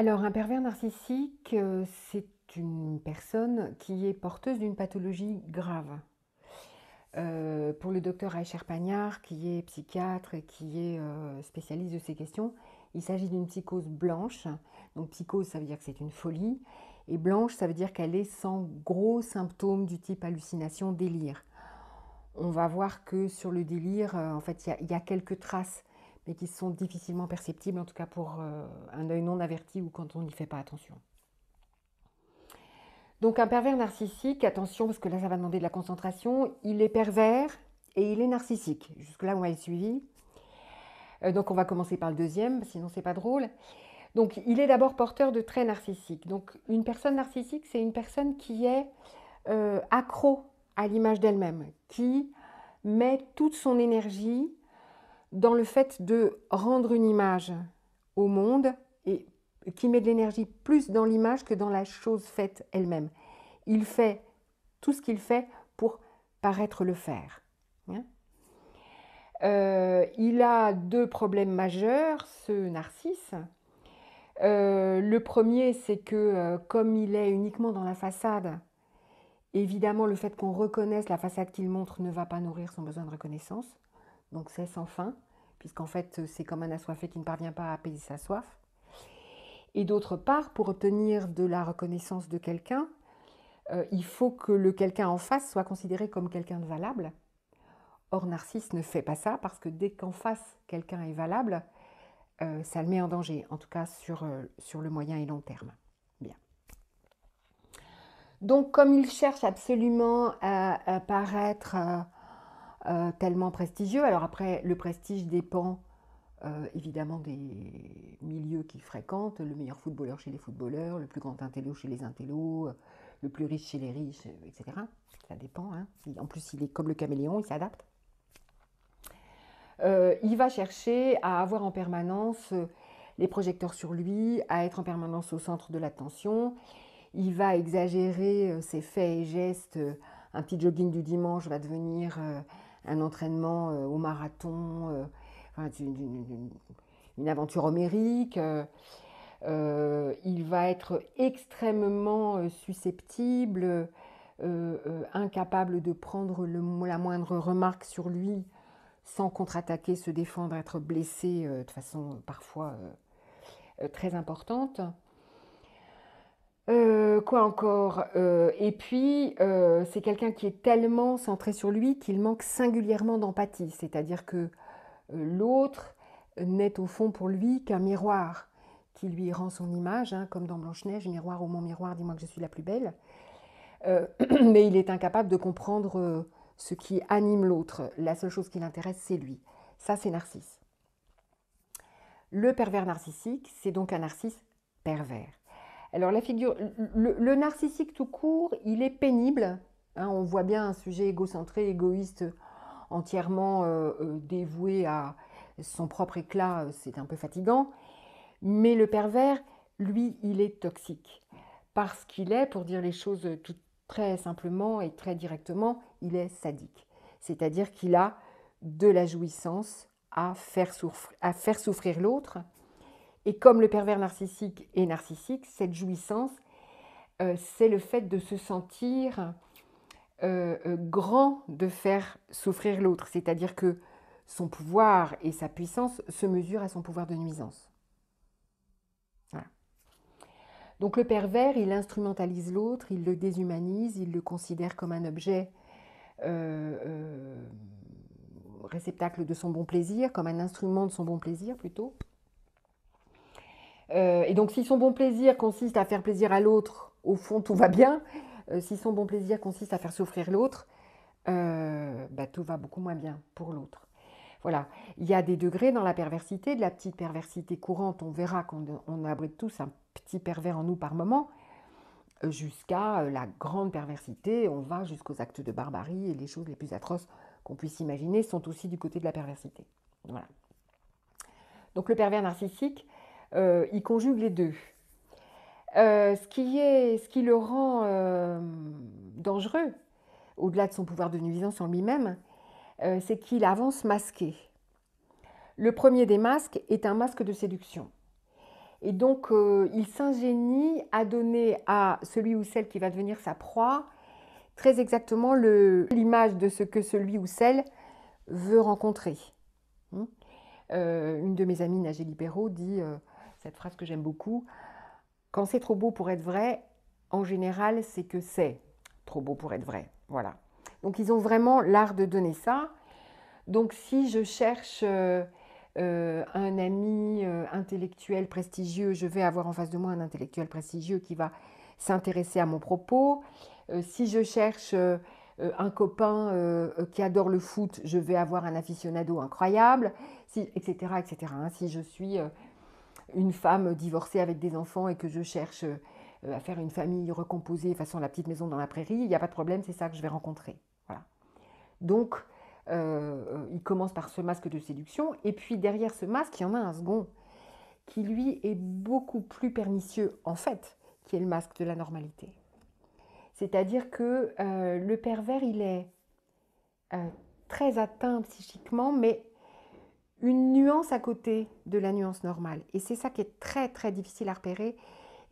Alors, un pervers narcissique, c'est une personne qui est porteuse d'une pathologie grave. Pour le docteur Aïcher Pagnard, qui est psychiatre et qui est spécialiste de ces questions, il s'agit d'une psychose blanche. Donc, psychose, ça veut dire que c'est une folie. Et blanche, ça veut dire qu'elle est sans gros symptômes du type hallucination, délire. On va voir que sur le délire, en fait, il y a quelques traces, mais qui sont difficilement perceptibles, en tout cas pour un œil non averti ou quand on n'y fait pas attention. Donc un pervers narcissique, attention parce que là ça va demander de la concentration, il est pervers et il est narcissique. Jusque-là, vous m'avez suivi. Donc on va commencer par le deuxième, sinon c'est pas drôle. Donc il est d'abord porteur de traits narcissiques. Donc une personne narcissique, c'est une personne qui est accro à l'image d'elle-même, qui met toute son énergie dans le fait de rendre une image au monde et qui met de l'énergie plus dans l'image que dans la chose faite elle-même. Il fait tout ce qu'il fait pour paraître le faire. Hein. Il a deux problèmes majeurs, ce narcisse. Le premier, c'est que comme il est uniquement dans la façade, évidemment, le fait qu'on reconnaisse la façade qu'il montre ne va pas nourrir son besoin de reconnaissance. Donc c'est sans fin, puisqu'en fait, c'est comme un assoiffé qui ne parvient pas à apaiser sa soif. Et d'autre part, pour obtenir de la reconnaissance de quelqu'un, il faut que le quelqu'un en face soit considéré comme quelqu'un de valable. Or, Narcisse ne fait pas ça parce que dès qu'en face, quelqu'un est valable, ça le met en danger, en tout cas sur le moyen et long terme. Bien. Donc, comme il cherche absolument à paraître tellement prestigieux, alors après, le prestige dépend évidemment des milieux qu'il fréquente, le meilleur footballeur chez les footballeurs, le plus grand intello chez les intellos, le plus riche chez les riches, etc. Ça dépend. Hein. En plus, il est comme le caméléon, il s'adapte. Il va chercher à avoir en permanence les projecteurs sur lui, à être en permanence au centre de l'attention. Il va exagérer ses faits et gestes. Un petit jogging du dimanche va devenir un entraînement au marathon, enfin, une aventure homérique. Il va être extrêmement susceptible, incapable de prendre la moindre remarque sur lui sans contre-attaquer, se défendre, être blessé de façon parfois très importante. Quoi encore Et puis, c'est quelqu'un qui est tellement centré sur lui qu'il manque singulièrement d'empathie. C'est-à-dire que l'autre n'est au fond pour lui qu'un miroir qui lui rend son image, hein, comme dans Blanche-Neige, miroir, ô mon miroir, dis-moi que je suis la plus belle. Mais il est incapable de comprendre ce qui anime l'autre. La seule chose qui l'intéresse, c'est lui. Ça, c'est Narcisse. Le pervers narcissique, c'est donc un narcisse pervers. Alors la figure, le narcissique tout court, il est pénible. Hein, on voit bien un sujet égocentré, égoïste, entièrement dévoué à son propre éclat, c'est un peu fatigant. Mais le pervers, lui, il est toxique. Parce qu'il est, pour dire les choses tout très simplement et très directement, il est sadique. C'est-à-dire qu'il a de la jouissance à faire souffrir l'autre. Et comme le pervers narcissique est narcissique, cette jouissance, c'est le fait de se sentir grand de faire souffrir l'autre. C'est-à-dire que son pouvoir et sa puissance se mesurent à son pouvoir de nuisance. Voilà. Donc le pervers, il instrumentalise l'autre, il le déshumanise, il le considère comme un objet réceptacle de son bon plaisir, comme un instrument de son bon plaisir plutôt. Et donc si son bon plaisir consiste à faire plaisir à l'autre, au fond tout va bien. Si son bon plaisir consiste à faire souffrir l'autre, tout va beaucoup moins bien pour l'autre. Voilà, il y a des degrés dans la perversité, de la petite perversité courante, on verra qu'on abrite tous un petit pervers en nous par moment, jusqu'à la grande perversité, on va jusqu'aux actes de barbarie et les choses les plus atroces qu'on puisse imaginer sont aussi du côté de la perversité. Voilà. Donc le pervers narcissique, il conjugue les deux. Ce qui le rend dangereux, au-delà de son pouvoir de nuisance en lui-même, c'est qu'il avance masqué. Le premier des masques est un masque de séduction. Et donc, il s'ingénie à donner à celui ou celle qui va devenir sa proie très exactement l'image de ce que celui ou celle veut rencontrer. Une de mes amies, Nagélie Perrault, dit cette phrase que j'aime beaucoup: quand c'est trop beau pour être vrai, en général, c'est que c'est trop beau pour être vrai. Voilà. Donc, ils ont vraiment l'art de donner ça. Donc, si je cherche un ami intellectuel prestigieux, je vais avoir en face de moi un intellectuel prestigieux qui va s'intéresser à mon propos. Si je cherche un copain qui adore le foot, je vais avoir un aficionado incroyable, etc., etc. Si je suis une femme divorcée avec des enfants et que je cherche à faire une famille recomposée façon la petite maison dans la prairie, il n'y a pas de problème, c'est ça que je vais rencontrer. Voilà. Donc, il commence par ce masque de séduction, et puis derrière ce masque, il y en a un second qui, lui, est beaucoup plus pernicieux, en fait, qui est le masque de la normalité. C'est-à-dire que le pervers, il est très atteint psychiquement, mais une nuance à côté de la nuance normale. Et c'est ça qui est très, très difficile à repérer,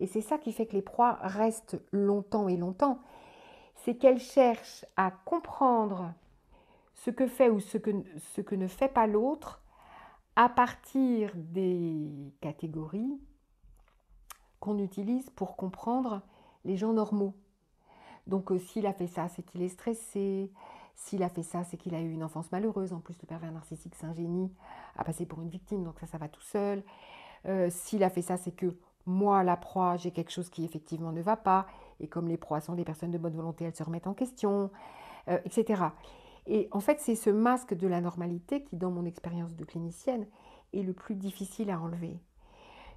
et c'est ça qui fait que les proies restent longtemps et longtemps. C'est qu'elles cherchent à comprendre ce que fait ou ce que ne fait pas l'autre à partir des catégories qu'on utilise pour comprendre les gens normaux. Donc s'il a fait ça, c'est qu'il est stressé. S'il a fait ça, c'est qu'il a eu une enfance malheureuse. En plus, le pervers narcissique s'ingénie à passer pour une victime, donc ça va tout seul. S'il a fait ça, c'est que moi, la proie, j'ai quelque chose qui effectivement ne va pas. Et comme les proies sont des personnes de bonne volonté, elles se remettent en question, etc. Et en fait, c'est ce masque de la normalité qui, dans mon expérience de clinicienne, est le plus difficile à enlever.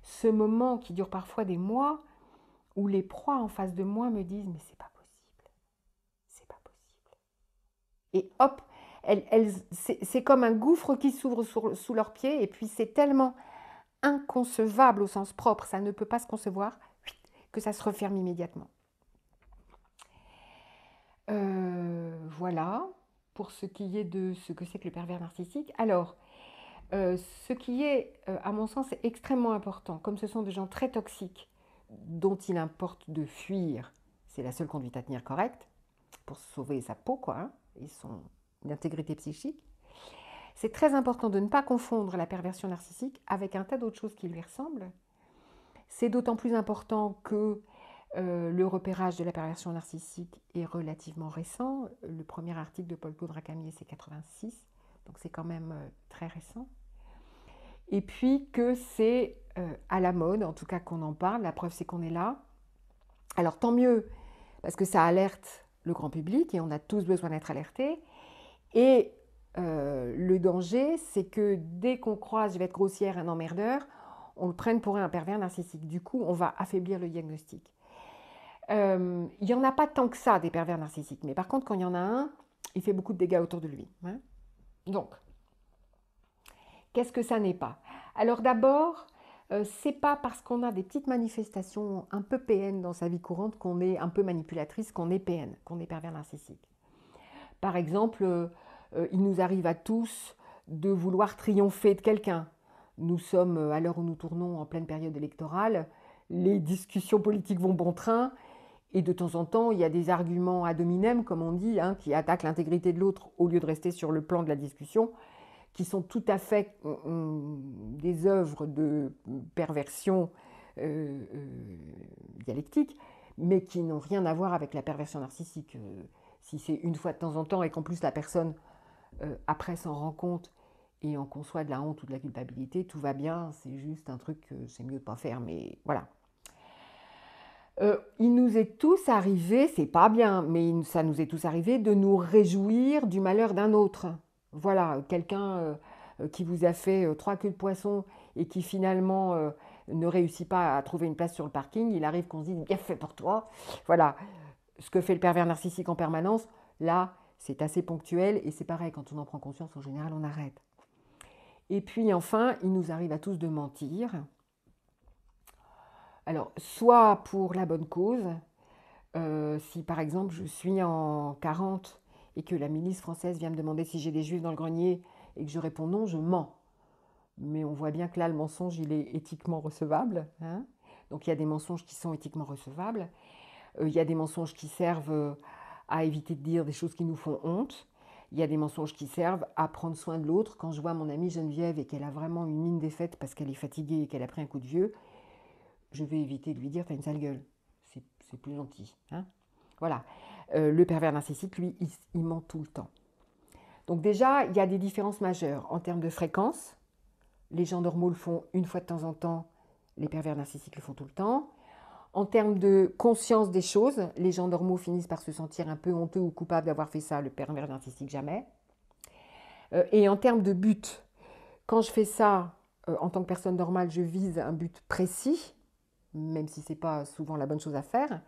Ce moment qui dure parfois des mois, où les proies en face de moi me disent « mais c'est pas possible, c'est pas possible ». Et hop, c'est comme un gouffre qui s'ouvre sous leurs pieds, et puis c'est tellement inconcevable au sens propre, ça ne peut pas se concevoir, que ça se referme immédiatement. Voilà, pour ce qui est de ce que c'est que le pervers narcissique. Alors, ce qui est, à mon sens, extrêmement important, comme ce sont des gens très toxiques, dont il importe de fuir, c'est la seule conduite à tenir correcte, pour sauver sa peau, quoi, hein, et son intégrité psychique. C'est très important de ne pas confondre la perversion narcissique avec un tas d'autres choses qui lui ressemblent. C'est d'autant plus important que le repérage de la perversion narcissique est relativement récent. Le premier article de Paul Claude Racamier, c'est 86, donc c'est quand même très récent. Et puis que c'est à la mode, en tout cas qu'on en parle, la preuve c'est qu'on est là. Alors tant mieux, parce que ça alerte le grand public et on a tous besoin d'être alertés. Et le danger, c'est que dès qu'on croise, je vais être grossière, un emmerdeur, on le prenne pour un pervers narcissique. Du coup, on va affaiblir le diagnostic. Il n'y en a pas tant que ça des pervers narcissiques, mais par contre, quand il y en a un, il fait beaucoup de dégâts autour de lui. Hein. Donc, qu'est-ce que ça n'est pas? Alors d'abord, c'est pas parce qu'on a des petites manifestations un peu PN dans sa vie courante qu'on est un peu manipulatrice, qu'on est PN, qu'on est pervers narcissique. Par exemple, il nous arrive à tous de vouloir triompher de quelqu'un. Nous sommes, à l'heure où nous tournons, en pleine période électorale, les discussions politiques vont bon train, et de temps en temps, il y a des arguments ad hominem, comme on dit, hein, qui attaquent l'intégrité de l'autre au lieu de rester sur le plan de la discussion, qui sont tout à fait des œuvres de perversion dialectique, mais qui n'ont rien à voir avec la perversion narcissique. Si c'est une fois de temps en temps et qu'en plus la personne, après, s'en rend compte et en conçoit de la honte ou de la culpabilité, tout va bien, c'est juste un truc que c'est mieux de ne pas faire, mais voilà. Il nous est tous arrivé, c'est pas bien, mais ça nous est tous arrivé de nous réjouir du malheur d'un autre. Voilà, quelqu'un qui vous a fait 3 queues de poisson et qui finalement ne réussit pas à trouver une place sur le parking, il arrive qu'on se dise bien fait pour toi. Voilà, ce que fait le pervers narcissique en permanence, là, c'est assez ponctuel et c'est pareil, quand on en prend conscience, en général, on arrête. Et puis enfin, il nous arrive à tous de mentir. Alors, soit pour la bonne cause, si par exemple je suis en 40 et que la milice française vient me demander si j'ai des juifs dans le grenier et que je réponds non, je mens. mais on voit bien que là, le mensonge, il est éthiquement recevable, hein. Donc il y a des mensonges qui sont éthiquement recevables. Il y a des mensonges qui servent à éviter de dire des choses qui nous font honte. Il y a des mensonges qui servent à prendre soin de l'autre. Quand je vois mon amie Geneviève et qu'elle a vraiment une mine défaite parce qu'elle est fatiguée et qu'elle a pris un coup de vieux, je vais éviter de lui dire « t'as une sale gueule ». C'est plus gentil, hein. Voilà. Le pervers narcissique, lui, il ment tout le temps. Donc déjà, il y a des différences majeures en termes de fréquence. Les gens normaux le font une fois de temps en temps, les pervers narcissiques le font tout le temps. En termes de conscience des choses, les gens normaux finissent par se sentir un peu honteux ou coupables d'avoir fait ça, le pervers narcissique jamais. Et en termes de but, quand je fais ça en tant que personne normale, je vise un but précis, même si ce n'est pas souvent la bonne chose à faire.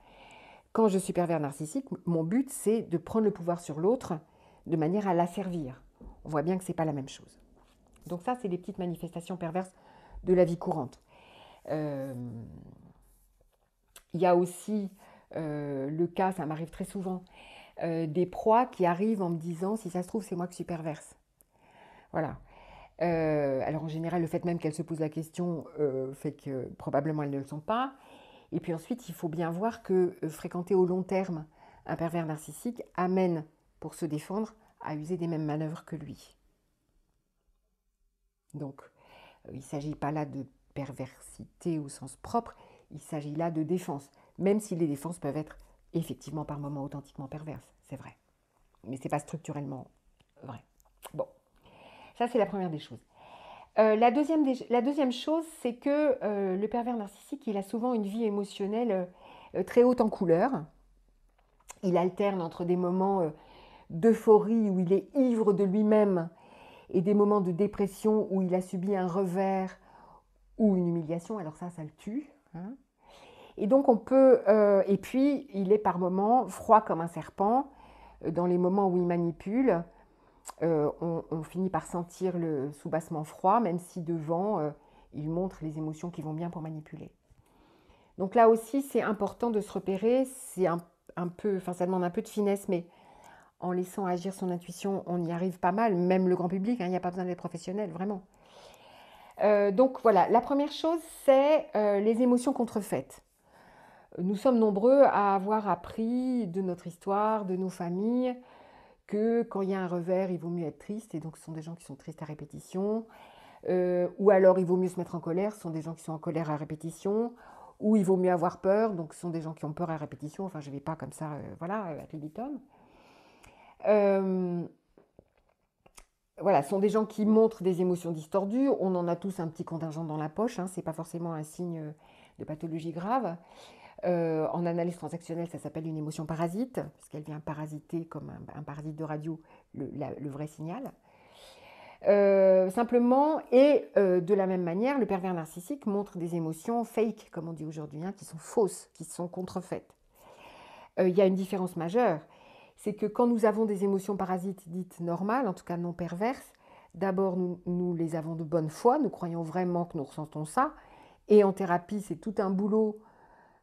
Quand je suis pervers narcissique, mon but c'est de prendre le pouvoir sur l'autre de manière à l'asservir. On voit bien que ce n'est pas la même chose. Donc ça, c'est les petites manifestations perverses de la vie courante. Il y a aussi le cas, ça m'arrive très souvent, des proies qui arrivent en me disant « si ça se trouve, c'est moi qui suis perverse ». Voilà. Alors en général, le fait même qu'elles se posent la question fait que probablement elles ne le sont pas. Et puis ensuite, il faut bien voir que fréquenter au long terme un pervers narcissique amène, pour se défendre, à user des mêmes manœuvres que lui. Donc, il ne s'agit pas là de perversité au sens propre, il s'agit là de défense, même si les défenses peuvent être effectivement par moments authentiquement perverses, c'est vrai. Mais ce n'est pas structurellement vrai. Bon, ça c'est la première des choses. La deuxième chose, c'est que le pervers narcissique, il a souvent une vie émotionnelle très haute en couleurs. Il alterne entre des moments d'euphorie où il est ivre de lui-même et des moments de dépression où il a subi un revers ou une humiliation. Alors ça le tue, hein. Et donc on peut... et puis, il est par moments froid comme un serpent. Dans les moments où il manipule, on finit par sentir le soubassement froid, même si devant, il montre les émotions qui vont bien pour manipuler. Donc là aussi, c'est important de se repérer. C'est un peu... Enfin, ça demande un peu de finesse, mais en laissant agir son intuition, on y arrive pas mal. Même le grand public, hein, il n'y a pas besoin d'être professionnel, vraiment. Donc voilà, la première chose, c'est les émotions contrefaites. Nous sommes nombreux à avoir appris de notre histoire, de nos familles, que quand il y a un revers, il vaut mieux être triste, et donc ce sont des gens qui sont tristes à répétition, ou alors il vaut mieux se mettre en colère, ce sont des gens qui sont en colère à répétition, ou il vaut mieux avoir peur, donc ce sont des gens qui ont peur à répétition, enfin je ne vais pas comme ça, voilà, ad libitum. Voilà, ce sont des gens qui montrent des émotions distordues, on en a tous un petit contingent dans la poche, hein, ce n'est pas forcément un signe de pathologie grave. En analyse transactionnelle, ça s'appelle une émotion parasite, parce qu'elle vient parasiter comme un parasite de radio le vrai signal. Simplement, et de la même manière, le pervers narcissique montre des émotions fake, comme on dit aujourd'hui, hein, qui sont fausses, qui sont contrefaites. Il y a une différence majeure, c'est que quand nous avons des émotions parasites dites normales, en tout cas non perverses, d'abord nous les avons de bonne foi, nous croyons vraiment que nous ressentons ça, et en thérapie, c'est tout un boulot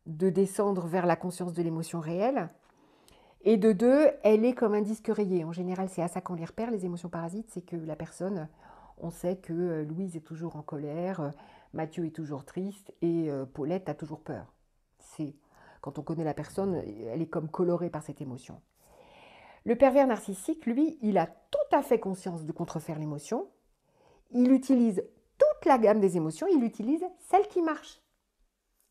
de descendre vers la conscience de l'émotion réelle. Et de deux, elle est comme un disque rayé. En général, c'est à ça qu'on les repère, les émotions parasites, c'est que la personne, on sait que Louise est toujours en colère, Mathieu est toujours triste et Paulette a toujours peur. C'est quand on connaît la personne, elle est comme colorée par cette émotion. Le pervers narcissique, lui, il a tout à fait conscience de contrefaire l'émotion. Il utilise toute la gamme des émotions, il utilise celle qui marche.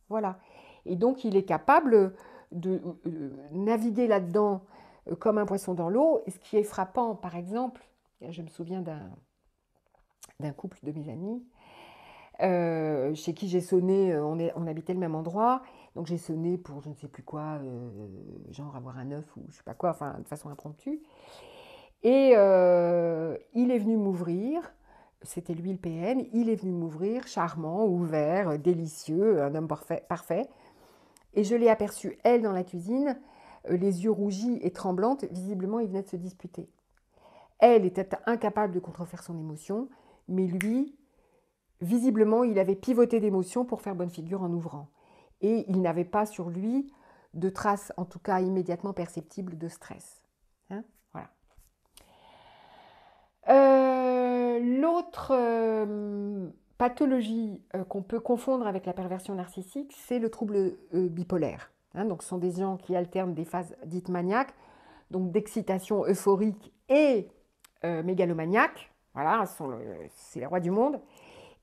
Voilà. Et donc, il est capable de naviguer là-dedans comme un poisson dans l'eau. Et ce qui est frappant, par exemple, je me souviens d'un couple de mes amis chez qui j'ai sonné, on habitait le même endroit, donc j'ai sonné pour je ne sais plus quoi, genre avoir un œuf ou je ne sais pas quoi, enfin de façon impromptue. Et il est venu m'ouvrir, c'était lui le PN, il est venu m'ouvrir, charmant, ouvert, délicieux, un homme parfait. Et je l'ai aperçue, elle, dans la cuisine, les yeux rougis et tremblantes, visiblement, il venait de se disputer. Elle était incapable de contrefaire son émotion, mais lui, visiblement, il avait pivoté d'émotion pour faire bonne figure en ouvrant. Et il n'avait pas sur lui de traces, en tout cas immédiatement perceptibles, de stress. Hein, voilà. L'autre pathologie qu'on peut confondre avec la perversion narcissique, c'est le trouble bipolaire. Hein, donc, ce sont des gens qui alternent des phases dites maniaques, donc d'excitation euphorique et mégalomaniaque. Voilà, c'est les rois du monde.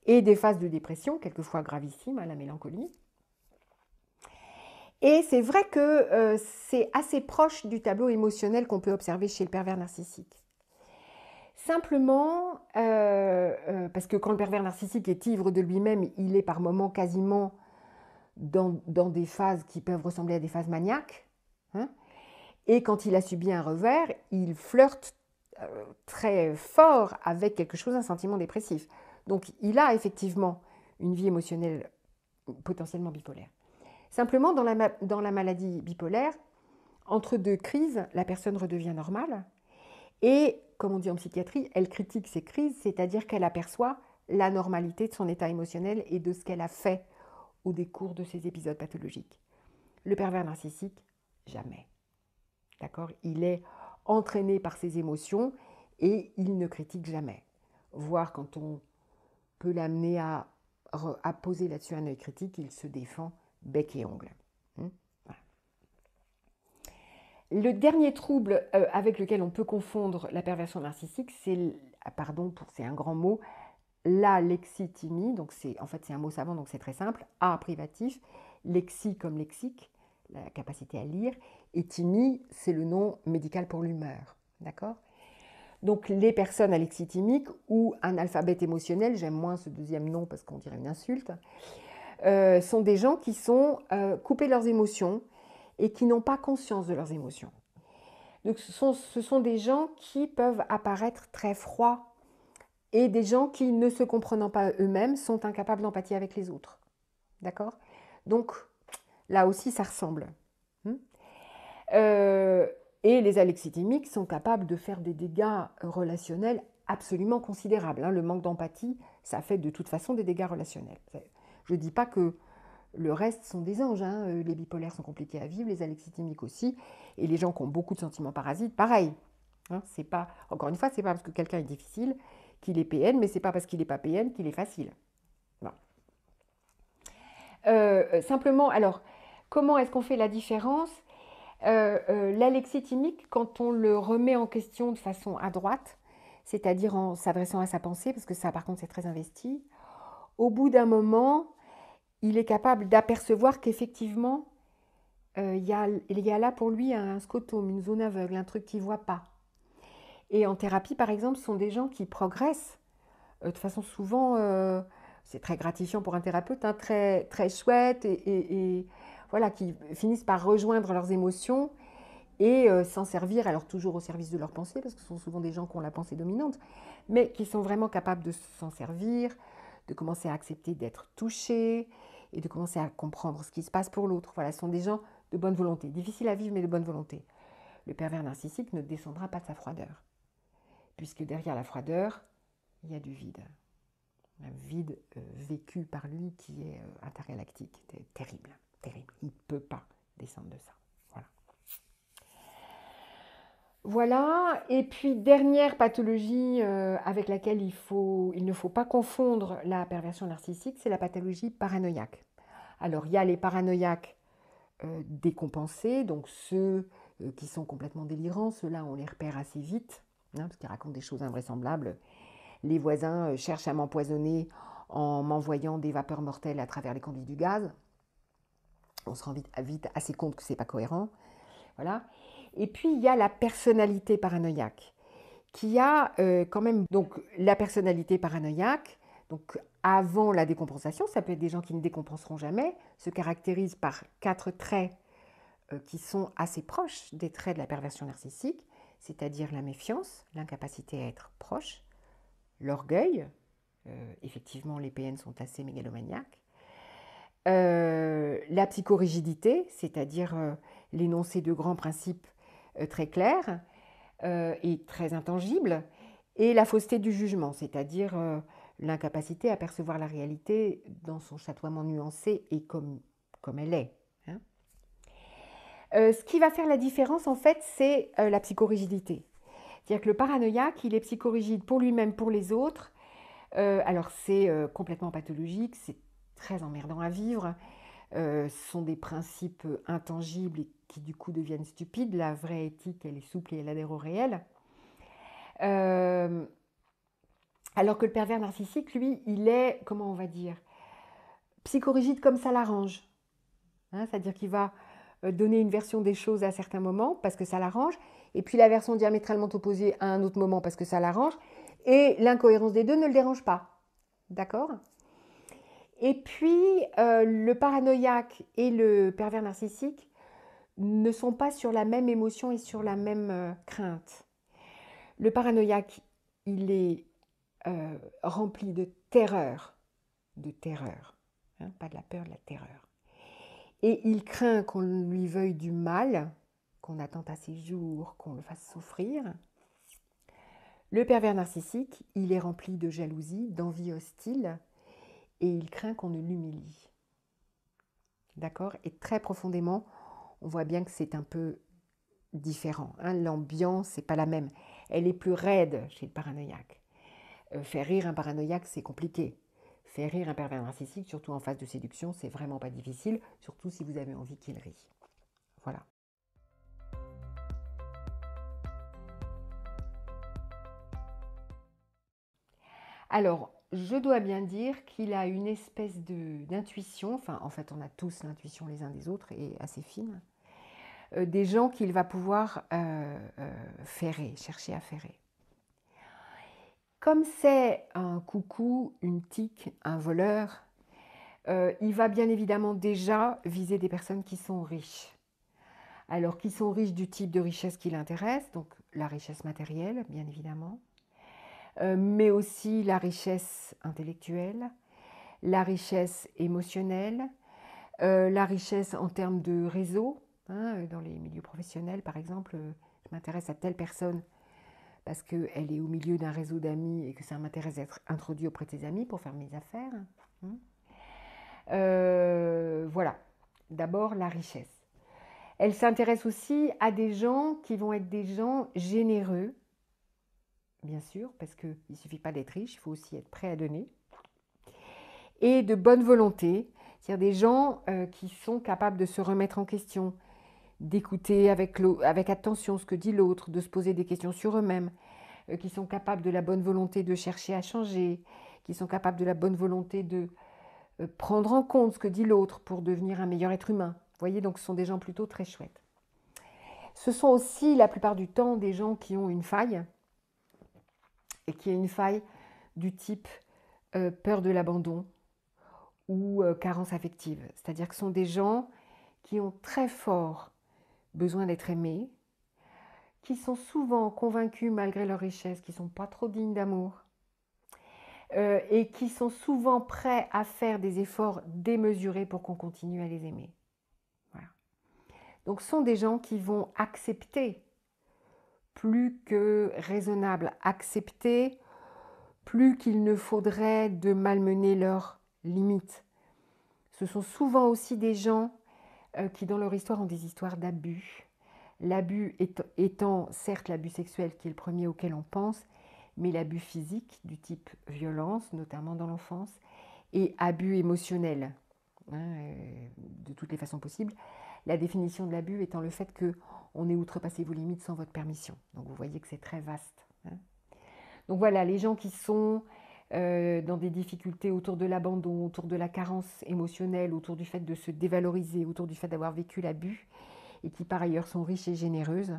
Et des phases de dépression, quelquefois gravissimes, la mélancolie. Et c'est vrai que c'est assez proche du tableau émotionnel qu'on peut observer chez le pervers narcissique. Simplement, parce que quand le pervers narcissique est ivre de lui-même, il est par moments quasiment dans des phases qui peuvent ressembler à des phases maniaques. Hein, et quand il a subi un revers, il flirte très fort avec quelque chose, un sentiment dépressif. Donc il a effectivement une vie émotionnelle potentiellement bipolaire. Simplement, dans la maladie bipolaire, entre deux crises, la personne redevient normale et, comme on dit en psychiatrie, elle critique ses crises, c'est-à-dire qu'elle aperçoit la normalité de son état émotionnel et de ce qu'elle a fait au décours de ces épisodes pathologiques. Le pervers narcissique, jamais. D'accord ? Il est entraîné par ses émotions et il ne critique jamais. Voire quand on peut l'amener à poser là-dessus un œil critique, il se défend bec et ongle. Voilà. Le dernier trouble avec lequel on peut confondre la perversion narcissique, c'est un grand mot, l'alexithymie. Donc en fait c'est un mot savant, donc c'est très simple. A privatif, lexie comme lexique, la capacité à lire, et thymie, c'est le nom médical pour l'humeur. D'accord ? Donc les personnes alexithymiques ou analphabètes émotionnels, j'aime moins ce deuxième nom parce qu'on dirait une insulte, sont des gens qui sont coupés de leurs émotions et qui n'ont pas conscience de leurs émotions. Donc ce sont des gens qui peuvent apparaître très froids et des gens qui, ne se comprenant pas eux-mêmes, sont incapables d'empathie avec les autres. D'accord ? Donc là aussi, ça ressemble. Et les alexithymiques sont capables de faire des dégâts relationnels absolument considérables. Le manque d'empathie, ça fait de toute façon des dégâts relationnels. Je ne dis pas que le reste sont des anges. Les bipolaires sont compliqués à vivre, les alexithymiques aussi. Et les gens qui ont beaucoup de sentiments parasites, pareil. C'est pas, encore une fois, ce n'est pas parce que quelqu'un est difficile qu'il est PN, mais ce n'est pas parce qu'il n'est pas PN qu'il est facile. Bon. Simplement, alors, comment est-ce qu'on fait la différence ? L'alexithymique, quand on le remet en question de façon adroite, c'est-à-dire en s'adressant à sa pensée, parce que ça par contre c'est très investi, au bout d'un moment, il est capable d'apercevoir qu'effectivement, il y a là pour lui un scotome, une zone aveugle, un truc qu'il ne voit pas. Et en thérapie, par exemple, ce sont des gens qui progressent de façon souvent, c'est très gratifiant pour un thérapeute, très, très chouette, et voilà, qui finissent par rejoindre leurs émotions et s'en servir, alors toujours au service de leur pensée, parce que ce sont souvent des gens qui ont la pensée dominante, mais qui sont vraiment capables de s'en servir, de commencer à accepter d'être touchés et de commencer à comprendre ce qui se passe pour l'autre. Voilà, ce sont des gens de bonne volonté, difficiles à vivre, mais de bonne volonté. Le pervers narcissique ne descendra pas de sa froideur, puisque derrière la froideur, il y a du vide. Un vide vécu par lui qui est intergalactique, terrible, terrible. Il ne peut pas descendre de ça. Voilà, et puis dernière pathologie avec laquelle il ne faut pas confondre la perversion narcissique, c'est la pathologie paranoïaque. Alors il y a les paranoïaques décompensés, donc ceux qui sont complètement délirants, ceux-là on les repère assez vite, parce qu'ils racontent des choses invraisemblables. Les voisins cherchent à m'empoisonner en m'envoyant des vapeurs mortelles à travers les conduits du gaz. On se rend vite assez compte que ce n'est pas cohérent. Voilà. Et puis, il y a la personnalité paranoïaque, qui a quand même... Donc, la personnalité paranoïaque, donc avant la décompensation, ça peut être des gens qui ne décompenseront jamais, se caractérise par 4 traits qui sont assez proches des traits de la perversion narcissique, c'est-à-dire la méfiance, l'incapacité à être proche, l'orgueil, effectivement les PN sont assez mégalomaniaques, la psychorigidité, c'est-à-dire l'énoncé de grands principes très clairs et très intangibles, et la fausseté du jugement, c'est-à-dire l'incapacité à percevoir la réalité dans son chatoiement nuancé et comme elle est. Ce qui va faire la différence, en fait, c'est la psychorigidité. C'est-à-dire que le paranoïaque, il est psychorigide pour lui-même, pour les autres, Alors c'est complètement pathologique, c'est très emmerdant à vivre. Ce sont des principes intangibles et qui du coup deviennent stupides. La vraie éthique, elle est souple et elle adhère au réel. Euh, alors que le pervers narcissique, lui, il est, comment on va dire, psychorigide comme ça l'arrange. Hein, c'est-à-dire qu'il va donner une version des choses à certains moments parce que ça l'arrange, et puis la version diamétralement opposée à un autre moment parce que ça l'arrange, et l'incohérence des deux ne le dérange pas. D'accord? Et puis, le paranoïaque et le pervers narcissique ne sont pas sur la même émotion et sur la même crainte. Le paranoïaque, il est rempli de terreur, hein, pas de la peur, de la terreur. Et il craint qu'on lui veuille du mal, qu'on attente à ses jours, qu'on le fasse souffrir. Le pervers narcissique, il est rempli de jalousie, d'envie hostile, et il craint qu'on ne l'humilie. D'accord? Et très profondément, on voit bien que c'est un peu différent. Hein. L'ambiance, n'est pas la même. Elle est plus raide chez le paranoïaque. Faire rire un paranoïaque, c'est compliqué. Faire rire un pervers narcissique, surtout en phase de séduction, c'est vraiment pas difficile, surtout si vous avez envie qu'il rie. Voilà. Alors, je dois bien dire qu'il a une espèce d'intuition, enfin en fait on a tous l'intuition les uns des autres et assez fine, des gens qu'il va pouvoir ferrer, chercher à ferrer. Comme c'est un coucou, une tique, un voleur, il va bien évidemment déjà viser des personnes qui sont riches. Alors, qui sont riches du type de richesse qui l'intéresse, donc la richesse matérielle, bien évidemment, mais aussi la richesse intellectuelle, la richesse émotionnelle, la richesse en termes de réseau, hein, dans les milieux professionnels, par exemple, je m'intéresse à telle personne parce qu'elle est au milieu d'un réseau d'amis et que ça m'intéresse d'être introduit auprès de ses amis pour faire mes affaires. Hein. Voilà, d'abord la richesse. Elle s'intéresse aussi à des gens qui vont être des gens généreux, bien sûr, parce qu'il ne suffit pas d'être riche, il faut aussi être prêt à donner, et de bonne volonté, c'est-à-dire des gens qui sont capables de se remettre en question, d'écouter avec attention ce que dit l'autre, de se poser des questions sur eux-mêmes, qui sont capables de la bonne volonté de chercher à changer, qui sont capables de la bonne volonté de prendre en compte ce que dit l'autre pour devenir un meilleur être humain. Vous voyez, donc ce sont des gens plutôt très chouettes. Ce sont aussi la plupart du temps des gens qui ont une faille, et qui est une faille du type peur de l'abandon ou carence affective. C'est-à-dire que ce sont des gens qui ont très fort besoin d'être aimés, qui sont souvent convaincus malgré leur richesse, qui ne sont pas trop dignes d'amour, et qui sont souvent prêts à faire des efforts démesurés pour qu'on continue à les aimer. Voilà. Donc ce sont des gens qui vont accepter, plus que raisonnable, accepter plus qu'il ne faudrait de malmener leurs limites. Ce sont souvent aussi des gens qui dans leur histoire ont des histoires d'abus. L'abus étant certes l'abus sexuel qui est le premier auquel on pense, mais l'abus physique du type violence, notamment dans l'enfance, et abus émotionnel, hein, de toutes les façons possibles. La définition de l'abus étant le fait qu'on ait outrepassé vos limites sans votre permission. Donc vous voyez que c'est très vaste. Hein. Donc voilà, les gens qui sont dans des difficultés autour de l'abandon, autour de la carence émotionnelle, autour du fait de se dévaloriser, autour du fait d'avoir vécu l'abus, et qui par ailleurs sont riches et généreuses,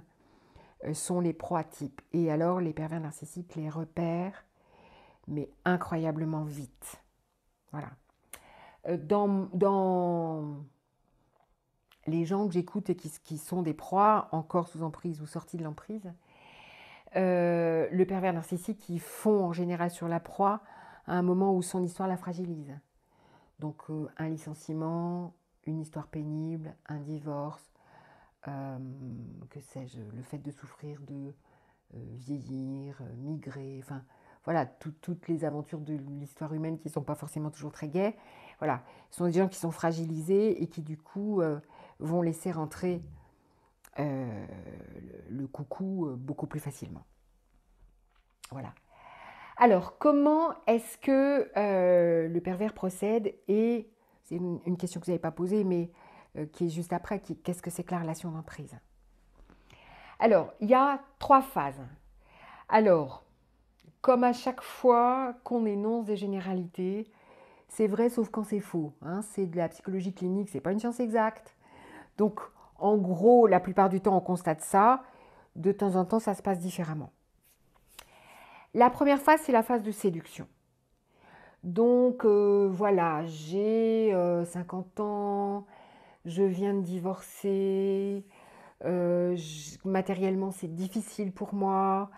sont les proies types. Et alors les pervers narcissiques les repèrent, mais incroyablement vite. Voilà. Dans les gens que j'écoute et qui sont des proies, encore sous emprise ou sortis de l'emprise, le pervers narcissique, il fond en général sur la proie à un moment où son histoire la fragilise. Donc un licenciement, une histoire pénible, un divorce, que sais-je, le fait de souffrir de vieillir, migrer, enfin voilà, toutes les aventures de l'histoire humaine qui ne sont pas forcément toujours très gaies. Voilà, ce sont des gens qui sont fragilisés et qui du coup vont laisser rentrer le coucou beaucoup plus facilement. Voilà. Alors, comment est-ce que le pervers procède? Et c'est une question que vous n'avez pas posée, mais qui est juste après, qu'est-ce que c'est que la relation d'emprise? Alors, il y a 3 phases. Alors, comme à chaque fois qu'on énonce des généralités, c'est vrai sauf quand c'est faux, hein. C'est de la psychologie clinique, c'est pas une science exacte. Donc, en gros, la plupart du temps, on constate ça. De temps en temps, ça se passe différemment. La première phase, c'est la phase de séduction. Donc, voilà, j'ai 50 ans, je viens de divorcer, matériellement, c'est difficile pour moi.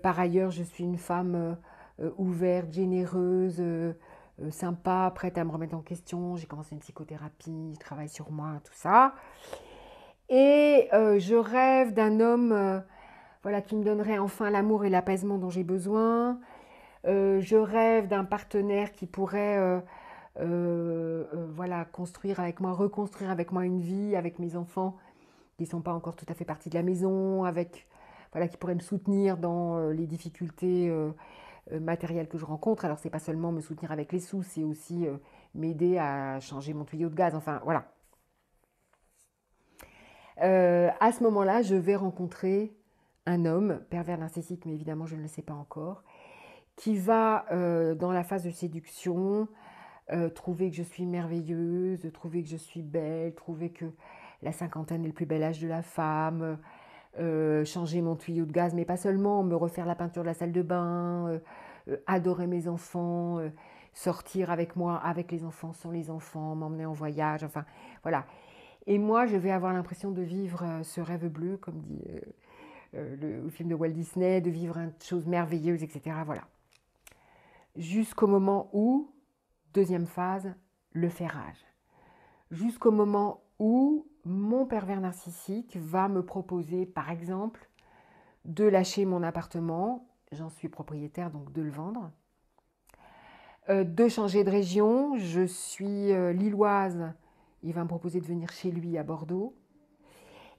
Par ailleurs, je suis une femme ouverte, généreuse, sympa, prête à me remettre en question. J'ai commencé une psychothérapie, je travaille sur moi, tout ça. Et je rêve d'un homme voilà, qui me donnerait enfin l'amour et l'apaisement dont j'ai besoin. Je rêve d'un partenaire qui pourrait voilà, construire avec moi, reconstruire avec moi une vie, avec mes enfants qui ne sont pas encore tout à fait partis de la maison, avec, voilà, qui pourrait me soutenir dans les difficultés matérielles que je rencontre. Alors, c'est pas seulement me soutenir avec les sous, c'est aussi m'aider à changer mon tuyau de gaz. Enfin, voilà. À ce moment-là, je vais rencontrer un homme, pervers narcissique, mais évidemment, je ne le sais pas encore, qui va, dans la phase de séduction, trouver que je suis merveilleuse, trouver que je suis belle, trouver que la cinquantaine est le plus bel âge de la femme, changer mon tuyau de gaz, mais pas seulement, me refaire la peinture de la salle de bain, adorer mes enfants, sortir avec moi, avec les enfants, sans les enfants, m'emmener en voyage, enfin voilà. Et moi, je vais avoir l'impression de vivre ce rêve bleu, comme dit le film de Walt Disney, de vivre une chose merveilleuse, etc. Voilà. Jusqu'au moment où, deuxième phase, le ferrage. Jusqu'au moment où mon pervers narcissique va me proposer, par exemple, de lâcher mon appartement, j'en suis propriétaire, donc de le vendre, de changer de région, je suis lilloise, il va me proposer de venir chez lui à Bordeaux,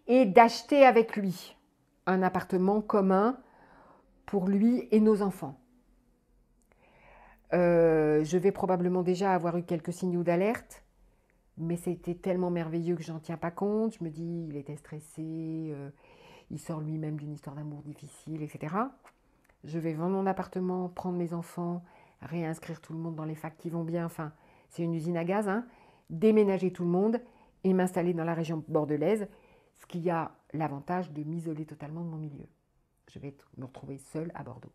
et d'acheter avec lui un appartement commun pour lui et nos enfants. Je vais probablement déjà avoir eu quelques signaux d'alerte, mais c'était tellement merveilleux que j'en tiens pas compte. Je me dis, il était stressé, il sort lui-même d'une histoire d'amour difficile, etc. Je vais vendre mon appartement, prendre mes enfants, réinscrire tout le monde dans les facs qui vont bien. Enfin, c'est une usine à gaz, hein. Déménager tout le monde et m'installer dans la région bordelaise, ce qui a l'avantage de m'isoler totalement de mon milieu. Je vais me retrouver seule à Bordeaux.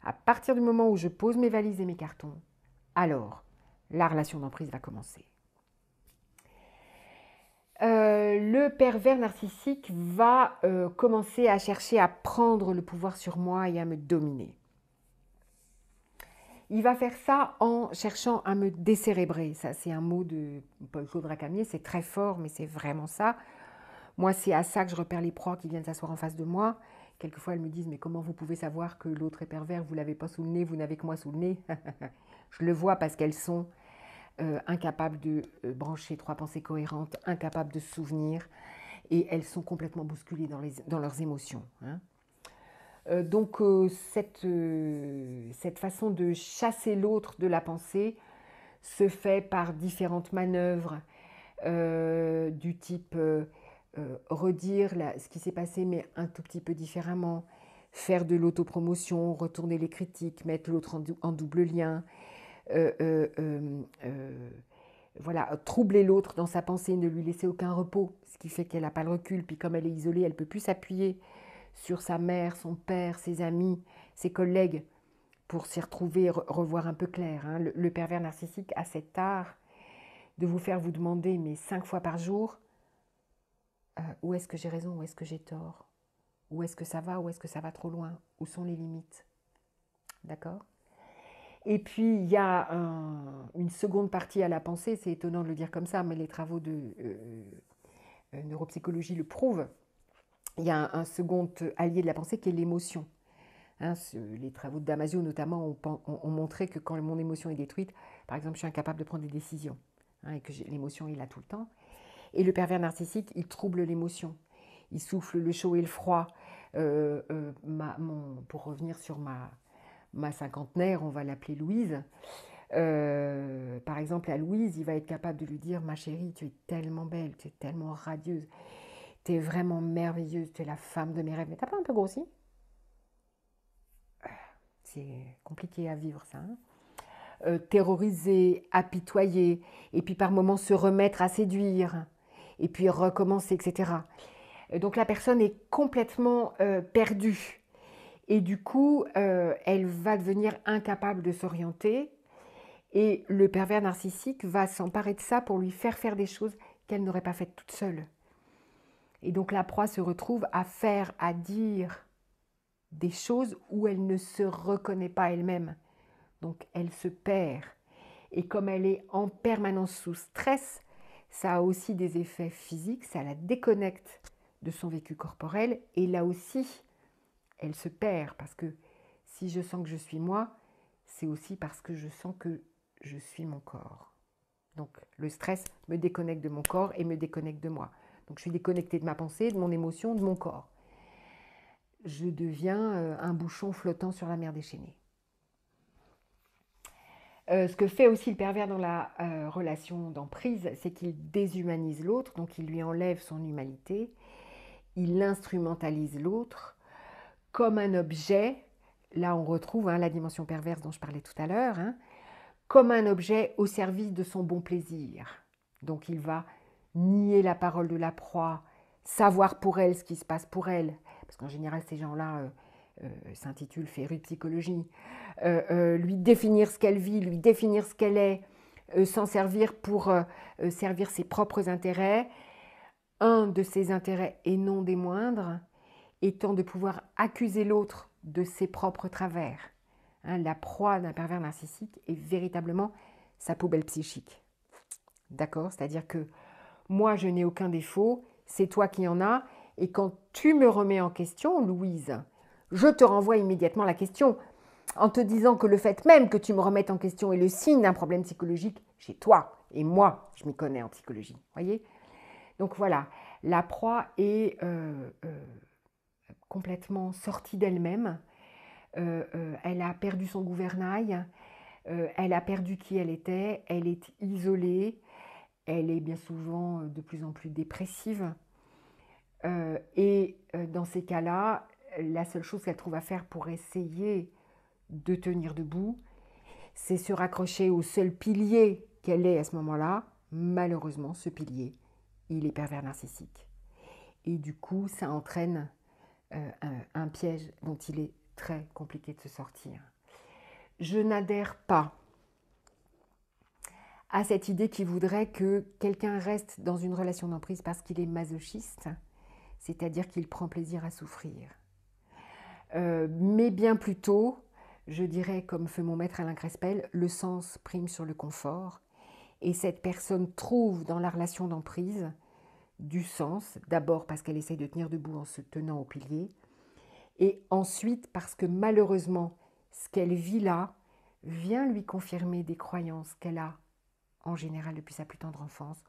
À partir du moment où je pose mes valises et mes cartons, alors la relation d'emprise va commencer. Le pervers narcissique va commencer à chercher à prendre le pouvoir sur moi et à me dominer. Il va faire ça en cherchant à me décérébrer. Ça, c'est un mot de Paul-Claude Racamier, c'est très fort, mais c'est vraiment ça. Moi, c'est à ça que je repère les proies qui viennent s'asseoir en face de moi. Quelquefois, elles me disent, mais comment vous pouvez savoir que l'autre est pervers? Vous ne l'avez pas sous le nez, vous n'avez que moi sous le nez. Je le vois parce qu'elles sont incapables de brancher 3 pensées cohérentes, incapables de se souvenir, et elles sont complètement bousculées dans leurs émotions, hein. Donc cette façon de chasser l'autre de la pensée se fait par différentes manœuvres du type redire ce qui s'est passé mais un tout petit peu différemment, faire de l'autopromotion, retourner les critiques, mettre l'autre en double lien, euh, euh, euh, euh, voilà, troubler l'autre dans sa pensée, ne lui laisser aucun repos, ce qui fait qu'elle n'a pas le recul, puis comme elle est isolée, elle ne peut plus s'appuyer sur sa mère, son père, ses amis, ses collègues, pour s'y retrouver, revoir un peu clair, hein. Le pervers narcissique a cet art de vous faire vous demander, mais 5 fois par jour, où est-ce que j'ai raison, où est-ce que j'ai tort, où est-ce que ça va, où est-ce que ça va trop loin, où sont les limites. D'accord? Et puis, il y a une seconde partie à la pensée, c'est étonnant de le dire comme ça, mais les travaux de neuropsychologie le prouvent. Il y a un second allié de la pensée qui est l'émotion. Hein, les travaux de Damasio notamment ont montré que quand mon émotion est détruite, par exemple, je suis incapable de prendre des décisions, hein, et que l'émotion est là tout le temps. Et le pervers narcissique, il trouble l'émotion. Il souffle le chaud et le froid. Pour revenir sur ma cinquantenaire, on va l'appeler Louise. Par exemple, à Louise, il va être capable de lui dire: ma chérie, tu es tellement belle, tu es tellement radieuse, tu es vraiment merveilleuse, tu es la femme de mes rêves. Mais t'as pas un peu grossi? C'est compliqué à vivre, ça. Hein. Terroriser, apitoyer, et puis par moments se remettre à séduire, et puis recommencer, etc. Donc la personne est complètement perdue. Et du coup, elle va devenir incapable de s'orienter. Et le pervers narcissique va s'emparer de ça pour lui faire des choses qu'elle n'aurait pas faites toute seule. Et donc la proie se retrouve à faire, à dire des choses où elle ne se reconnaît pas elle-même. Donc elle se perd. Et comme elle est en permanence sous stress, ça a aussi des effets physiques, ça la déconnecte de son vécu corporel. Et là aussi, elle se perd parce que si je sens que je suis moi, c'est aussi parce que je sens que je suis mon corps. Donc le stress me déconnecte de mon corps et me déconnecte de moi. Donc je suis déconnectée de ma pensée, de mon émotion, de mon corps. Je deviens un bouchon flottant sur la mer déchaînée. Ce que fait aussi le pervers dans la relation d'emprise, c'est qu'il déshumanise l'autre, donc il lui enlève son humanité, il instrumentalise l'autre comme un objet. Là, on retrouve la dimension perverse dont je parlais tout à l'heure, comme un objet au service de son bon plaisir. Donc il va nier la parole de la proie, savoir pour elle ce qui se passe pour elle, parce qu'en général ces gens-là s'intitulent férus de psychologie, lui définir ce qu'elle vit, lui définir ce qu'elle est, s'en servir pour servir ses propres intérêts. Un de ses intérêts, et non des moindres, étant de pouvoir accuser l'autre de ses propres travers. La proie d'un pervers narcissique est véritablement sa poubelle psychique. D'accord? C'est-à-dire que moi, je n'ai aucun défaut, c'est toi qui en as, et quand tu me remets en question, Louise, je te renvoie immédiatement la question en te disant que le fait même que tu me remettes en question est le signe d'un problème psychologique chez toi. Et moi, je m'y connais en psychologie. Voyez? Donc voilà, la proie est complètement sortie d'elle-même. Elle a perdu son gouvernail, elle a perdu qui elle était, elle est isolée, elle est bien souvent de plus en plus dépressive. Et dans ces cas-là, la seule chose qu'elle trouve à faire pour essayer de tenir debout, c'est se raccrocher au seul pilier qu'elle est à ce moment-là. Malheureusement, ce pilier, il est pervers narcissique. Et du coup, ça entraîne un piège dont il est très compliqué de se sortir. Je n'adhère pas à cette idée qui voudrait que quelqu'un reste dans une relation d'emprise parce qu'il est masochiste, c'est-à-dire qu'il prend plaisir à souffrir. Mais bien plutôt, je dirais, comme fait mon maître Alain Crespel, le sens prime sur le confort. Et cette personne trouve dans la relation d'emprise du sens, d'abord parce qu'elle essaye de tenir debout en se tenant au pilier, et ensuite parce que malheureusement, ce qu'elle vit là vient lui confirmer des croyances qu'elle a, en général depuis sa plus tendre enfance,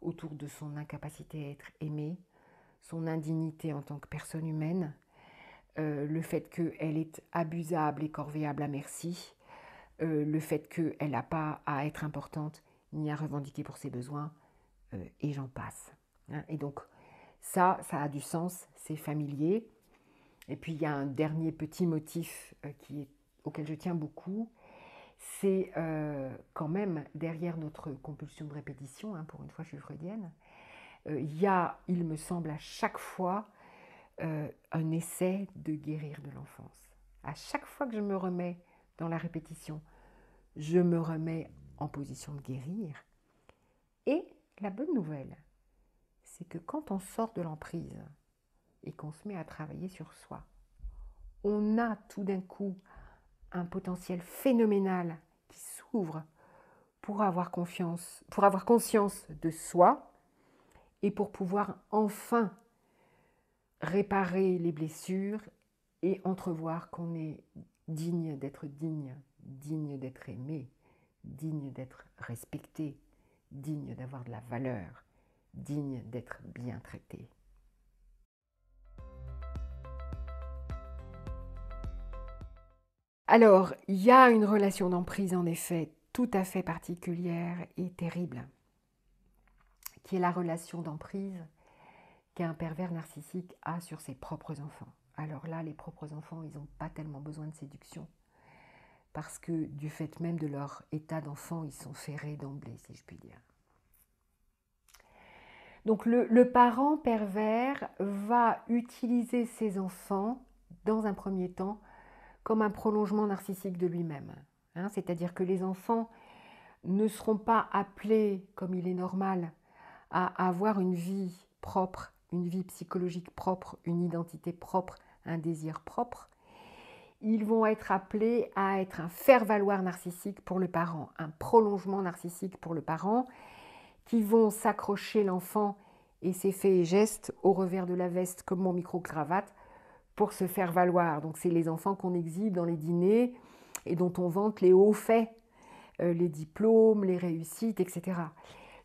autour de son incapacité à être aimée, son indignité en tant que personne humaine, le fait qu'elle est abusable et corvéable à merci, le fait qu'elle n'a pas à être importante ni à revendiquer pour ses besoins, et j'en passe. Et donc ça a du sens, c'est familier. Et puis il y a un dernier petit motif auquel je tiens beaucoup, c'est quand même derrière notre compulsion de répétition, pour une fois je suis freudienne, il y a, il me semble, à chaque fois un essai de guérir de l'enfance. À chaque fois que je me remets dans la répétition, je me remets en position de guérir. Et la bonne nouvelle, c'est que quand on sort de l'emprise et qu'on se met à travailler sur soi, on a tout d'un coup un potentiel phénoménal qui s'ouvre pour avoir confiance, pour avoir conscience de soi et pour pouvoir enfin réparer les blessures et entrevoir qu'on est digne d'être digne, digne d'être aimé, digne d'être respecté, digne d'avoir de la valeur, digne d'être bien traité. Alors, il y a une relation d'emprise, en effet, tout à fait particulière et terrible, qui est la relation d'emprise qu'un pervers narcissique a sur ses propres enfants. Alors là, les propres enfants, ils n'ont pas tellement besoin de séduction, parce que du fait même de leur état d'enfant, ils sont ferrés d'emblée, si je puis dire. Donc le parent pervers va utiliser ses enfants, dans un premier temps, comme un prolongement narcissique de lui-même. Hein, c'est-à-dire que les enfants ne seront pas appelés, comme il est normal, à avoir une vie propre, une vie psychologique propre, une identité propre, un désir propre. Ils vont être appelés à être un faire-valoir narcissique pour le parent, un prolongement narcissique pour le parent, qui vont s'accrocher l'enfant et ses faits et gestes au revers de la veste comme mon micro-cravate pour se faire valoir. Donc c'est les enfants qu'on exhibe dans les dîners et dont on vante les hauts faits, les diplômes, les réussites, etc.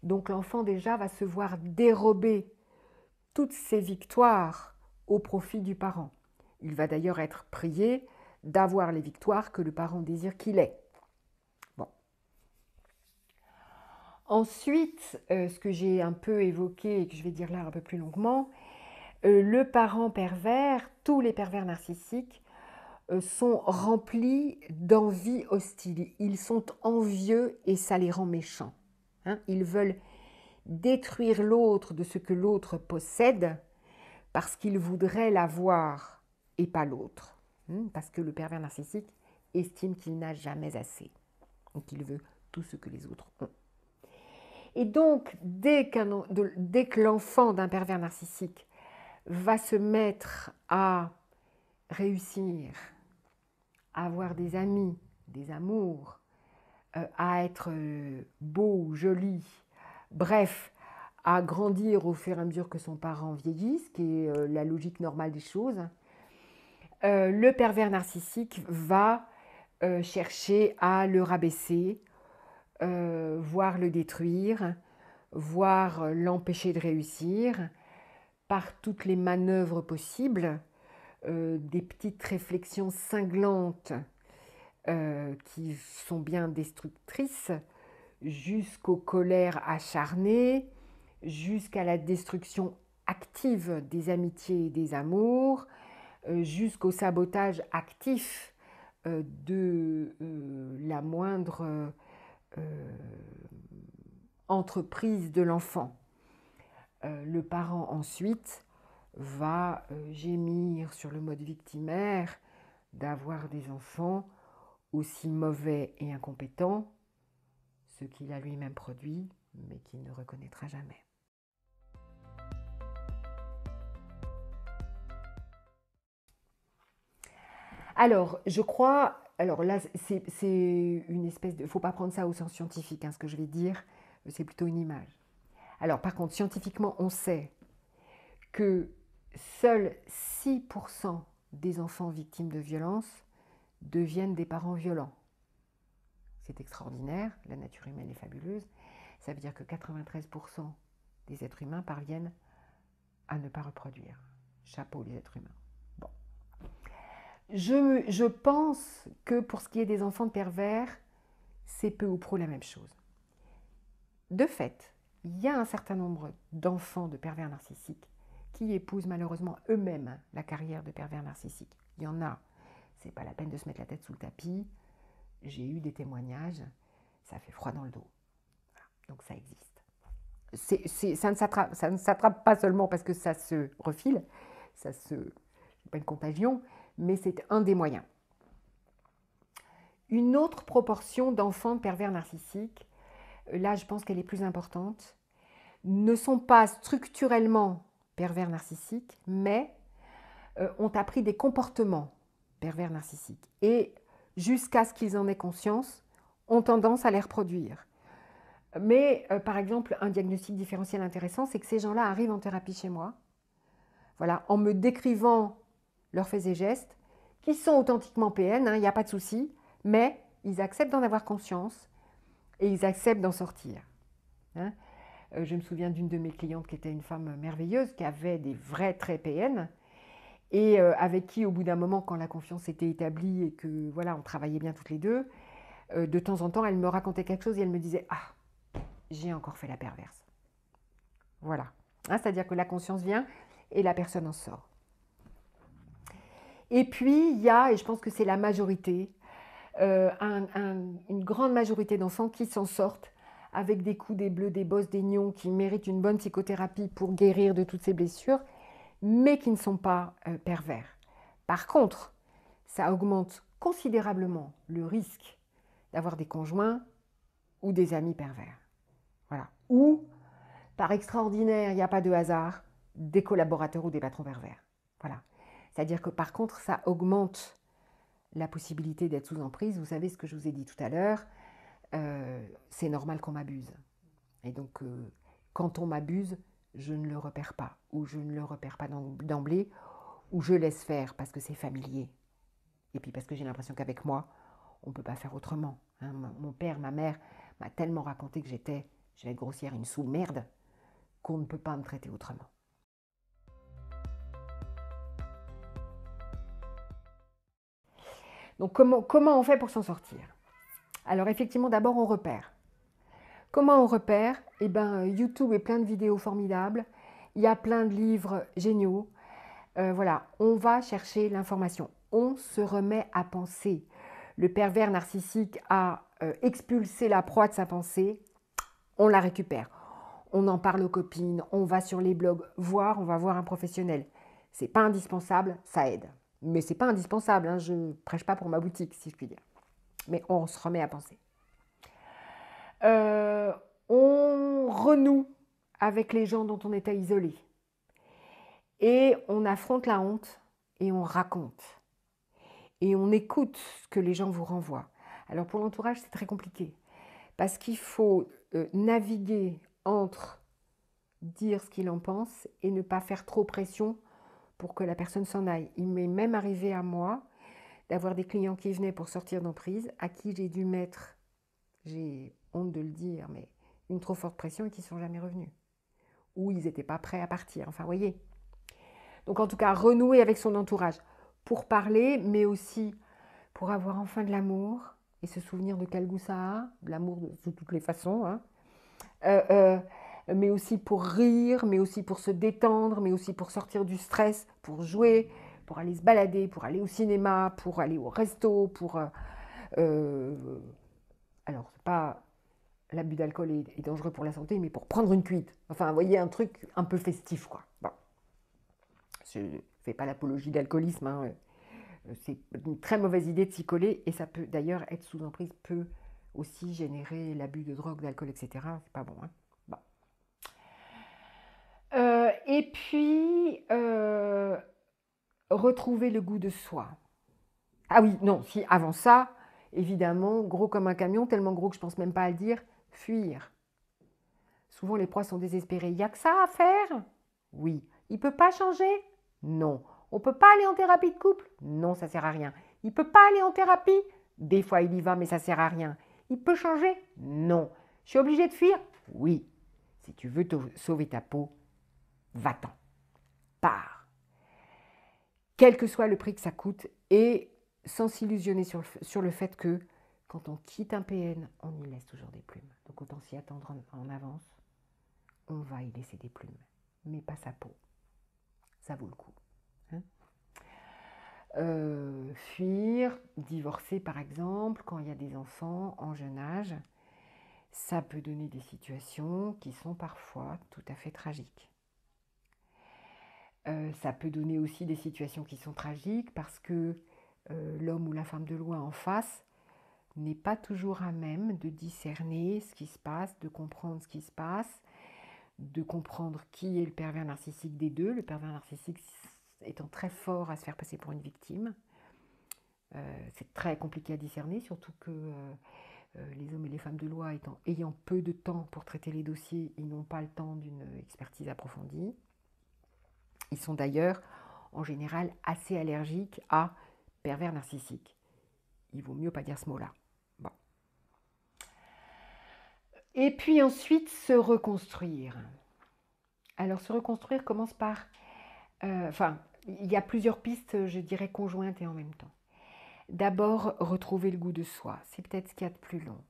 Donc l'enfant déjà va se voir dérober toutes ses victoires au profit du parent. Il va d'ailleurs être prié d'avoir les victoires que le parent désire qu'il ait. Bon. Ensuite, ce que j'ai un peu évoqué et que je vais dire là un peu plus longuement, le parent pervers, tous les pervers narcissiques sont remplis d'envie hostile. Ils sont envieux et ça les rend méchants. Hein, ils veulent détruire l'autre de ce que l'autre possède parce qu'ils voudraient l'avoir et pas l'autre. Parce que le pervers narcissique estime qu'il n'a jamais assez. Donc il veut tout ce que les autres ont. Et donc, dès que l'enfant d'un pervers narcissique va se mettre à réussir, à avoir des amis, des amours, à être beau ou joli, bref, à grandir au fur et à mesure que son parent vieillit, ce qui est la logique normale des choses, le pervers narcissique va chercher à le rabaisser, voire le détruire, voire l'empêcher de réussir par toutes les manœuvres possibles, des petites réflexions cinglantes qui sont bien destructrices, jusqu'aux colères acharnées, jusqu'à la destruction active des amitiés et des amours, jusqu'au sabotage actif de la moindre entreprise de l'enfant. Le parent ensuite va gémir sur le mode victimaire d'avoir des enfants aussi mauvais et incompétents, ce qu'il a lui-même produit, mais qu'il ne reconnaîtra jamais. Alors, je crois, alors là, c'est une espèce de... Il ne faut pas prendre ça au sens scientifique, hein, ce que je vais dire, c'est plutôt une image. Alors, par contre, scientifiquement, on sait que seuls 6% des enfants victimes de violences deviennent des parents violents. C'est extraordinaire, la nature humaine est fabuleuse. Ça veut dire que 93% des êtres humains parviennent à ne pas reproduire. Chapeau les êtres humains. Bon. Je pense que pour ce qui est des enfants de pervers, c'est peu ou prou la même chose. De fait, il y a un certain nombre d'enfants de pervers narcissiques qui épousent malheureusement eux-mêmes la carrière de pervers narcissique. Il y en a, c'est pas la peine de se mettre la tête sous le tapis. J'ai eu des témoignages, ça fait froid dans le dos. Voilà, donc ça existe. Ça ne s'attrape pas seulement parce que ça se refile, c'est pas une contagion, mais c'est un des moyens. Une autre proportion d'enfants pervers narcissiques, là je pense qu'elle est plus importante, ne sont pas structurellement pervers narcissiques, mais ont appris des comportements pervers narcissiques et jusqu'à ce qu'ils en aient conscience, ont tendance à les reproduire. Mais par exemple, un diagnostic différentiel intéressant, c'est que ces gens-là arrivent en thérapie chez moi, voilà, en me décrivant leurs faits et gestes, qui sont authentiquement PN, il n'y a pas de souci, mais ils acceptent d'en avoir conscience et ils acceptent d'en sortir. Hein. Je me souviens d'une de mes clientes qui était une femme merveilleuse, qui avait des vrais traits PN, et avec qui, au bout d'un moment, quand la confiance était établie et que voilà, on travaillait bien toutes les deux, de temps en temps, elle me racontait quelque chose et elle me disait « Ah, j'ai encore fait la perverse. » Voilà. Hein, c'est-à-dire que la conscience vient et la personne en sort. Et puis, il y a, et je pense que c'est la majorité, une grande majorité d'enfants qui s'en sortent avec des coups, des bleus, des bosses, des nions, qui méritent une bonne psychothérapie pour guérir de toutes ces blessures, mais qui ne sont pas pervers. Par contre, ça augmente considérablement le risque d'avoir des conjoints ou des amis pervers. Voilà. Ou, par extraordinaire, il n'y a pas de hasard, des collaborateurs ou des patrons pervers. Voilà. C'est-à-dire que par contre, ça augmente la possibilité d'être sous emprise. Vous savez ce que je vous ai dit tout à l'heure, c'est normal qu'on m'abuse. Et donc, quand on m'abuse, je ne le repère pas, ou je ne le repère pas d'emblée, ou je laisse faire parce que c'est familier. Et puis parce que j'ai l'impression qu'avec moi, on ne peut pas faire autrement. Hein. Mon père, ma mère m'a tellement raconté que j'étais, je vais être grossière, une sous-merde, qu'on ne peut pas me traiter autrement. Donc comment on fait pour s'en sortir? Alors effectivement, d'abord on repère. Comment on repère? Eh bien, YouTube est plein de vidéos formidables, il y a plein de livres géniaux. Voilà, on va chercher l'information, on se remet à penser. Le pervers narcissique a expulsé la proie de sa pensée, on la récupère. On en parle aux copines, on va sur les blogs, on va voir un professionnel. C'est pas indispensable, ça aide. Mais c'est pas indispensable, hein, je ne prêche pas pour ma boutique, si je puis dire. Mais on se remet à penser. On renoue avec les gens dont on était isolé. Et on affronte la honte et on raconte. Et on écoute ce que les gens vous renvoient. Alors pour l'entourage, c'est très compliqué. Parce qu'il faut naviguer entre dire ce qu'il en pense et ne pas faire trop pression pour que la personne s'en aille. Il m'est même arrivé à moi d'avoir des clients qui venaient pour sortir d'emprise, à qui j'ai dû mettre, j'ai honte de le dire, mais une trop forte pression et qui ne sont jamais revenus. Ou ils n'étaient pas prêts à partir. Enfin, vous voyez. Donc en tout cas, renouer avec son entourage pour parler, mais aussi pour avoir enfin de l'amour et se souvenir de quel goût ça a, de l'amour de toutes les façons, hein. Mais aussi pour rire, mais aussi pour se détendre, mais aussi pour sortir du stress, pour jouer, pour aller se balader, pour aller au cinéma, pour aller au resto, pour... alors, c'est pas... L'abus d'alcool est dangereux pour la santé, mais pour prendre une cuite. Enfin, vous voyez, un truc un peu festif, quoi. Bon. Je ne fais pas l'apologie d'alcoolisme, hein. C'est une très mauvaise idée de s'y coller, et ça peut d'ailleurs être sous emprise, peut aussi générer l'abus de drogue, d'alcool, etc. C'est pas bon, hein. Bon. Et puis, retrouver le goût de soi. Ah oui, non, si avant ça, évidemment, gros comme un camion, tellement gros que je pense même pas à le dire, fuir. Souvent, les proies sont désespérées. Il n'y a que ça à faire? Oui. Il ne peut pas changer? Non. On ne peut pas aller en thérapie de couple? Non, ça ne sert à rien. Il ne peut pas aller en thérapie? Des fois, il y va, mais ça ne sert à rien. Il peut changer? Non. Je suis obligée de fuir? Oui. Si tu veux sauver ta peau, va-t'en. Pars. Quel que soit le prix que ça coûte, et sans s'illusionner sur le fait que quand on quitte un PN, on y laisse toujours des plumes. Donc autant s'y attendre en avance. On va y laisser des plumes, mais pas sa peau. Ça vaut le coup. Hein. Fuir, divorcer par exemple, quand il y a des enfants en jeune âge, ça peut donner des situations qui sont parfois tout à fait tragiques. Ça peut donner aussi des situations qui sont tragiques parce que l'homme ou la femme de loi en face n'est pas toujours à même de discerner ce qui se passe, de comprendre ce qui se passe, de comprendre qui est le pervers narcissique des deux, le pervers narcissique étant très fort à se faire passer pour une victime. C'est très compliqué à discerner, surtout que les hommes et les femmes de loi ayant peu de temps pour traiter les dossiers, ils n'ont pas le temps d'une expertise approfondie. Ils sont d'ailleurs, en général, assez allergiques à pervers narcissique. Il vaut mieux pas dire ce mot-là. Bon. Et puis ensuite, se reconstruire. Alors, se reconstruire commence par... il y a plusieurs pistes, je dirais, conjointes et en même temps. D'abord, retrouver le goût de soi. C'est peut-être ce qu'il y a de plus long.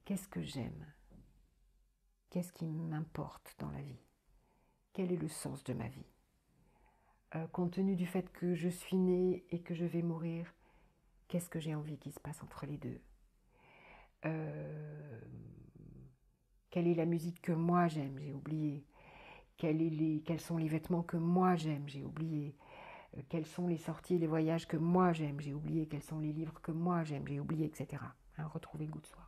Qu'est-ce que j'aime? Qu'est-ce qui m'importe dans la vie? Quel est le sens de ma vie? Compte tenu du fait que je suis née et que je vais mourir, qu'est-ce que j'ai envie qu'il se passe entre les deux? euh, Quelle est la musique que moi j'aime? J'ai oublié. Quels sont les vêtements que moi j'aime? J'ai oublié. Quelles sont les sorties et les voyages que moi j'aime? J'ai oublié. Quels sont les livres que moi j'aime? J'ai oublié, etc. Hein, retrouver le goût de soi.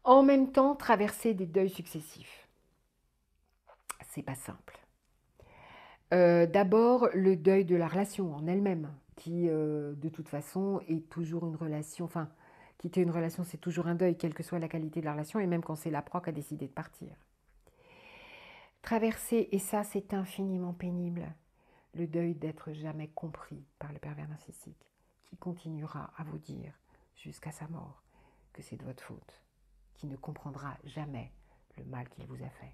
En même temps, traverser des deuils successifs. C'est pas simple. D'abord, le deuil de la relation en elle-même, qui de toute façon est toujours une relation, enfin, quitter une relation c'est toujours un deuil, quelle que soit la qualité de la relation, et même quand c'est la proie qui a décidé de partir. Traverser, et ça c'est infiniment pénible, le deuil d'être jamais compris par le pervers narcissique, qui continuera à vous dire jusqu'à sa mort que c'est de votre faute, qui ne comprendra jamais le mal qu'il vous a fait.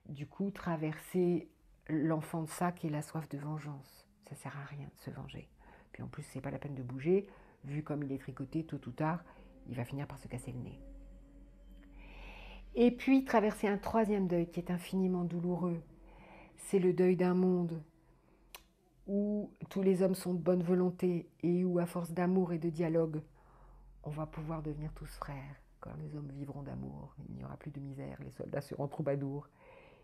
Du coup, traverser l'enfant de ça qui est la soif de vengeance. Ça sert à rien de se venger. Puis en plus, c'est pas la peine de bouger. Vu comme il est tricoté, tôt ou tard, il va finir par se casser le nez. Et puis, traverser un troisième deuil qui est infiniment douloureux. C'est le deuil d'un monde où tous les hommes sont de bonne volonté et où, à force d'amour et de dialogue, on va pouvoir devenir tous frères. Quand les hommes vivront d'amour, il n'y aura plus de misère, les soldats seront troubadours.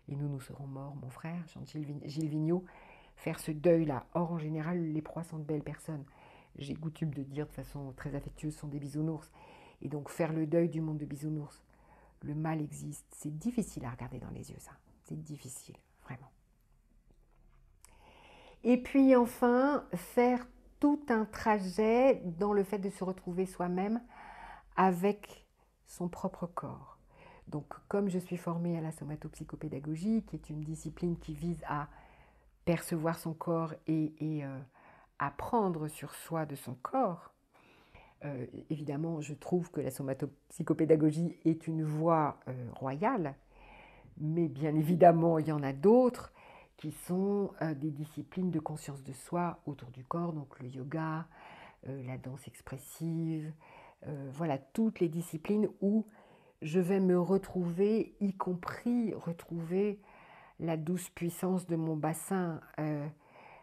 Et nous serons morts, mon frère, chante Gilles Vigneault, faire ce deuil-là. Or, en général, les proies sont de belles personnes. J'ai coutume de dire de façon très affectueuse, sont des bisounours. Et donc, faire le deuil du monde de bisounours. Le mal existe. C'est difficile à regarder dans les yeux, ça. C'est difficile, vraiment. Et puis, enfin, faire tout un trajet dans le fait de se retrouver soi-même avec son propre corps. Donc, comme je suis formée à la somatopsychopédagogie, qui est une discipline qui vise à percevoir son corps et apprendre sur soi de son corps, évidemment, je trouve que la somatopsychopédagogie est une voie royale, mais bien évidemment, il y en a d'autres qui sont des disciplines de conscience de soi autour du corps, donc le yoga, la danse expressive, voilà, toutes les disciplines où je vais me retrouver, y compris retrouver la douce puissance de mon bassin,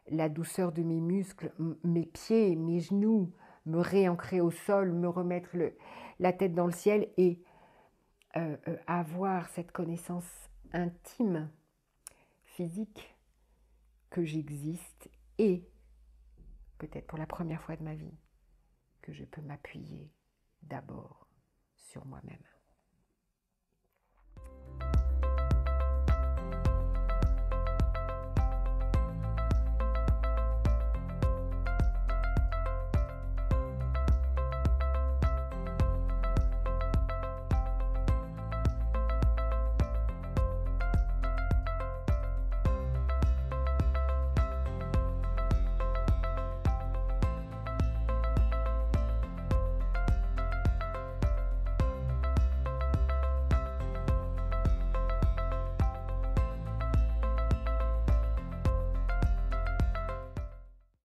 la douceur de mes muscles, mes pieds, mes genoux, me réancrer au sol, me remettre la tête dans le ciel et avoir cette connaissance intime, physique, que j'existe et, peut-être pour la première fois de ma vie, que je peux m'appuyer d'abord sur moi-même.